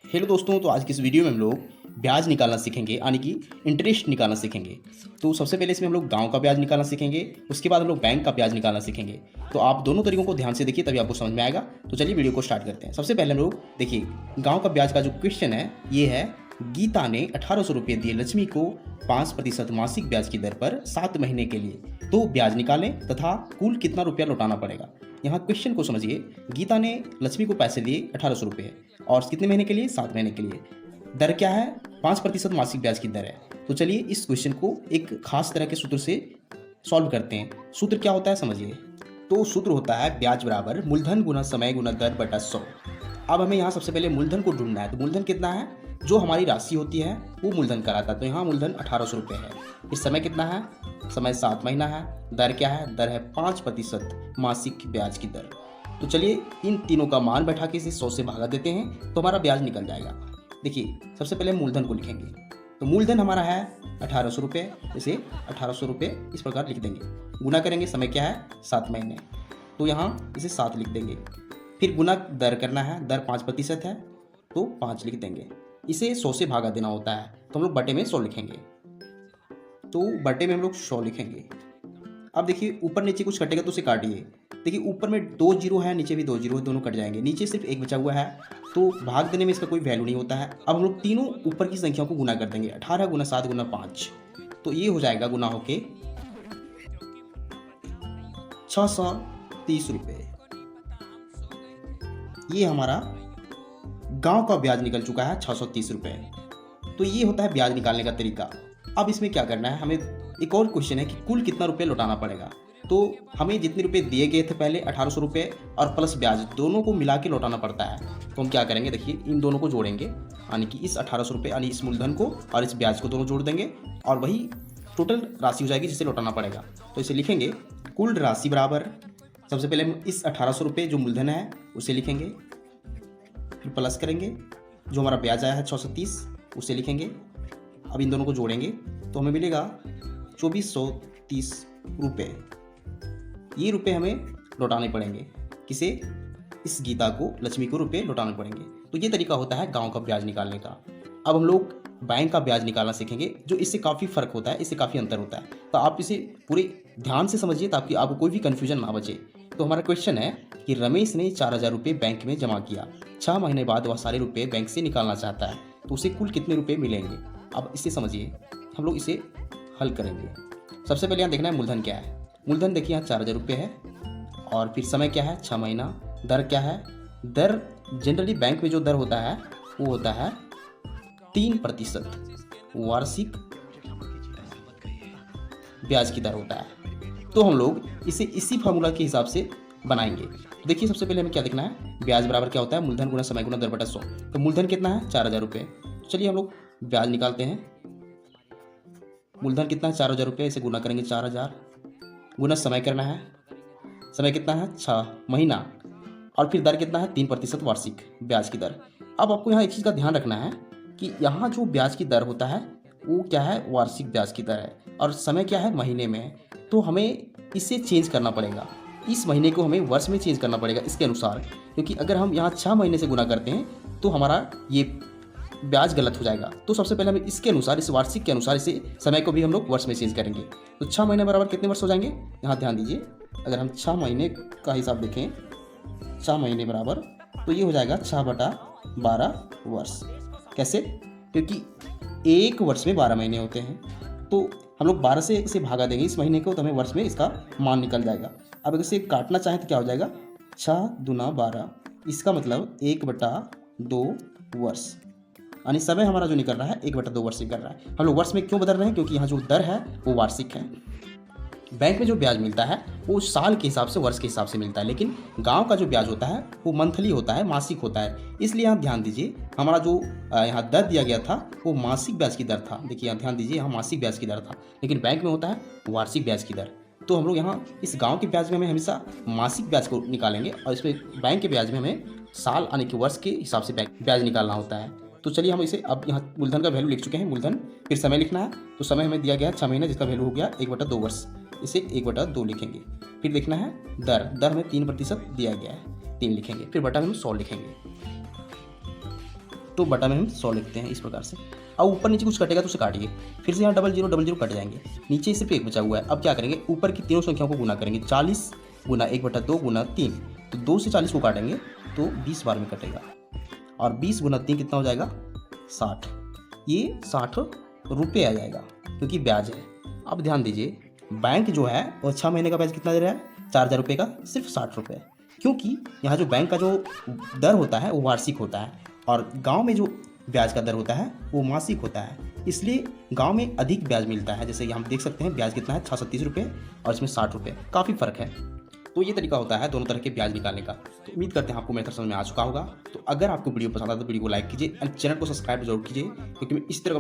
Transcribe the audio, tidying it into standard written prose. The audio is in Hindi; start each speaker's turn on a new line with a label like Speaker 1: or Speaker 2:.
Speaker 1: हेलो दोस्तों, तो आज की इस वीडियो में हम लोग ब्याज निकालना सीखेंगे, यानी कि इंटरेस्ट निकालना सीखेंगे। तो सबसे पहले इसमें हम लोग गांव का ब्याज निकालना सीखेंगे, उसके बाद हम लोग बैंक का ब्याज निकालना सीखेंगे। तो आप दोनों तरीकों को ध्यान से देखिए, तभी आपको समझ में आएगा। तो चलिए वीडियो को स्टार्ट करते हैं। सबसे पहले हम लोग देखिए, गाँव का ब्याज का जो क्वेश्चन है ये है, गीता ने 1800 रुपये दिए लक्ष्मी को 5% मासिक ब्याज की दर पर 7 महीने के लिए, तो ब्याज निकालें तथा कुल कितना रुपया लौटाना पड़ेगा। यहाँ क्वेश्चन को समझिए। गीता ने लक्ष्मी को पैसे दिए 1800 रुपये और कितने महीने के लिए? 7 महीने के लिए। दर क्या है? 5% मासिक ब्याज की दर है। तो चलिए इस क्वेश्चन को एक खास तरह के सूत्र से सॉल्व करते हैं। सूत्र क्या होता है समझिए। तो सूत्र होता है ब्याज बराबर मूलधन गुना समय गुना दर बटा 100। अब हमें यहाँ सबसे पहले मूलधन को ढूंढना है। तो मूलधन कितना है? जो हमारी राशि होती है वो मूलधन कहलाता है। तो यहाँ मूलधन 1800 रुपये है। इस समय कितना है? समय 7 महीना है। दर क्या है? दर है 5% मासिक ब्याज की दर। तो चलिए इन तीनों का मान बैठा के इसे 100 से भागा देते हैं तो हमारा ब्याज निकल जाएगा। देखिए सबसे पहले मूलधन को लिखेंगे। तो मूलधन हमारा है 1800 रुपये। इसे 1800 रुपये इस प्रकार लिख देंगे। गुना करेंगे, समय क्या है? 7 महीने। तो यहाँ इसे 7 लिख देंगे। फिर गुना दर करना है, दर 5% है तो 5 लिख देंगे। इसे 100 से भागा देना होता है तो हम लोग बटे में 100 लिखेंगे। तो बटे में हम लोग 100 लिखेंगे। अब देखिए ऊपर नीचे कुछ कटेगा तो उसे काटिए। देखिए ऊपर में 2 जीरो है, नीचे भी 2 जीरो है, दोनों कट जाएंगे। नीचे सिर्फ एक बचा हुआ है तो भाग देने में इसका कोई वैल्यू नहीं होता है। अब हम लोग तीनों ऊपर की संख्याओं को गुना कर देंगे। 18 गुना 7 गुना 5, तो ये हो जाएगा गुना होके 630 रुपये। ये हमारा गांव का ब्याज निकल चुका है 630 रुपये। तो ये होता है ब्याज निकालने का तरीका। अब इसमें क्या करना है, हमें एक और क्वेश्चन है कि कुल कितना रुपये लौटाना पड़ेगा। तो हमें जितने रुपए दिए गए थे पहले 1800 रुपये और प्लस ब्याज, दोनों को मिला के लौटाना पड़ता है। तो हम क्या करेंगे, देखिए इन दोनों को जोड़ेंगे, यानी कि इस 1800 रुपये यानी इस मूलधन को और इस ब्याज को दोनों जोड़ देंगे और वही टोटल राशि हो जाएगी जिसे लौटाना पड़ेगा। तो इसे लिखेंगे कुल राशि बराबर, सबसे पहले हम इस 1800 रुपये जो मूलधन है उसे लिखेंगे, फिर प्लस करेंगे जो हमारा ब्याज आया है 630 उसे लिखेंगे। अब इन दोनों को जोड़ेंगे तो हमें मिलेगा 2430 रुपये। ये रुपये हमें लौटाने पड़ेंगे। किसे? इस गीता को, लक्ष्मी को रुपये लौटाने पड़ेंगे। तो ये तरीका होता है गांव का ब्याज निकालने का। अब हम लोग बैंक का ब्याज निकालना सीखेंगे, जो इससे काफ़ी फ़र्क होता है, इससे काफ़ी अंतर होता है। तो आप इसे पूरे ध्यान से समझिए ताकि आपको कोई भी कन्फ्यूजन ना बचे। तो हमारा क्वेश्चन है कि रमेश ने 4000 रुपये बैंक में जमा किया। 6 महीने बाद वह सारे रुपये बैंक से निकालना चाहता है, तो उसे कुल कितने रुपये मिलेंगे। अब इसे समझिए, हम लोग इसे हल करेंगे। सबसे पहले यहाँ देखना है मूलधन क्या है। मूलधन देखिए यहाँ 4000 रुपये है और फिर समय क्या है? 6 महीना। दर क्या है? दर जनरली बैंक में जो दर होता है वो होता है 3% वार्षिक ब्याज की दर होता है। तो हम लोग इसे इसी फार्मूला के हिसाब से बनाएंगे। तो देखिए सबसे पहले हमें क्या देखना है, ब्याज बराबर क्या होता है? मूलधन गुना समय गुना दर बटा 100। तो मूलधन कितना है? 4000 रुपये। तो चलिए हम लोग ब्याज निकालते हैं। मूलधन कितना है? 4000 रुपये। इसे गुना करेंगे 4000 गुना समय करना है, समय कितना है? 6 महीना। और फिर दर कितना है? 3% वार्षिक ब्याज की दर। अब आपको यहाँ एक चीज़ का ध्यान रखना है कि यहाँ जो ब्याज की दर होता है वो क्या है? वार्षिक ब्याज की दर है और समय क्या है? महीने में है। तो हमें इसे चेंज करना पड़ेगा। इस महीने को हमें वर्ष में चेंज करना पड़ेगा इसके अनुसार, क्योंकि अगर हम यहाँ 6 महीने से गुना करते हैं तो हमारा ये ब्याज गलत हो जाएगा। तो सबसे पहले हमें इसके अनुसार, इस वार्षिक के अनुसार, इसे समय को भी हम लोग वर्ष में चेंज करेंगे। तो 6 महीने बराबर कितने वर्ष हो जाएंगे? यहाँ ध्यान दीजिए, अगर हम 6 महीने का हिसाब देखें, 6 महीने बराबर, तो ये हो जाएगा 6/12 वर्ष। कैसे? क्योंकि एक वर्ष में 12 महीने होते हैं। तो हम लोग 12 से इसे भागा देंगे इस महीने को, तो हमें वर्ष में इसका मान निकल जाएगा। अब अगर इसे काटना चाहें तो क्या हो जाएगा? 6 दूना 12, इसका मतलब 1/2 वर्ष, यानी समय हमारा जो निकल रहा है 1/2 वर्ष निकल रहा है। हम लोग वर्ष में क्यों बदल रहे हैं? क्योंकि यहाँ जो दर है वो वार्षिक है। बैंक में जो ब्याज मिलता है वो साल के हिसाब से, वर्ष के हिसाब से मिलता है, लेकिन गांव का जो ब्याज होता है वो मंथली होता है, मासिक होता है। इसलिए यहाँ ध्यान दीजिए, हमारा जो यहाँ दर दिया गया था वो मासिक ब्याज की दर था। देखिए यहाँ ध्यान दीजिए, यहाँ मासिक ब्याज की दर था, लेकिन बैंक में होता है वार्षिक ब्याज की दर। तो हम लोग यहाँ इस गाँव के ब्याज में हमें हमेशा मासिक ब्याज को निकालेंगे और इसमें बैंक के ब्याज में हमें साल यानी कि वर्ष के हिसाब से ब्याज निकालना होता है। तो चलिए हम इसे, अब यहाँ मूलधन का वैल्यू लिख चुके हैं मूलधन, फिर समय लिखना है। तो समय हमें दिया गया है 6 महीने, जिसका वैल्यू हो गया 1/2 वर्ष। इसे 1/2 लिखेंगे। फिर देखना है दर हमें 3% दिया गया है, 3 लिखेंगे। फिर बटा में हम 100 लिखेंगे। तो बटा में हम 100 लिखते हैं इस प्रकार से। अब ऊपर नीचे कुछ कटेगा तो उसे काटिए, फिर से यहाँ डबल जीरो कट जाएंगे, नीचे सिर्फ एक बचा हुआ है। अब क्या करेंगे, ऊपर की तीनों संख्याओं को गुना करेंगे, 40 गुना 1/2 गुना 3, तो 2 से 40 को काटेंगे तो 20 बार में कटेगा, और 20 गुना 3 कितना हो जाएगा 60, ये 60 रुपये आ जाएगा क्योंकि ब्याज है। अब ध्यान दीजिए, बैंक जो है वो 6 महीने का ब्याज कितना दे रहा है, 4000 रुपये का सिर्फ 60 रुपये, क्योंकि यहाँ जो बैंक का जो दर होता है वो वार्षिक होता है और गांव में जो ब्याज का दर होता है वो मासिक होता है, इसलिए गांव में अधिक ब्याज मिलता है। जैसे हम देख सकते हैं ब्याज कितना है 637 रुपये और इसमें 60 रुपये, काफ़ी फ़र्क है। तो ये तरीका होता है दोनों तरह के ब्याज निकालने का। तो उम्मीद करते हैं आपको मेथड समझ में आ चुका होगा। तो अगर आपको वीडियो पसंद आता है तो वीडियो को लाइक कीजिए एंड चैनल को सब्सक्राइब जरूर कीजिए, क्योंकि मैं इस तरह का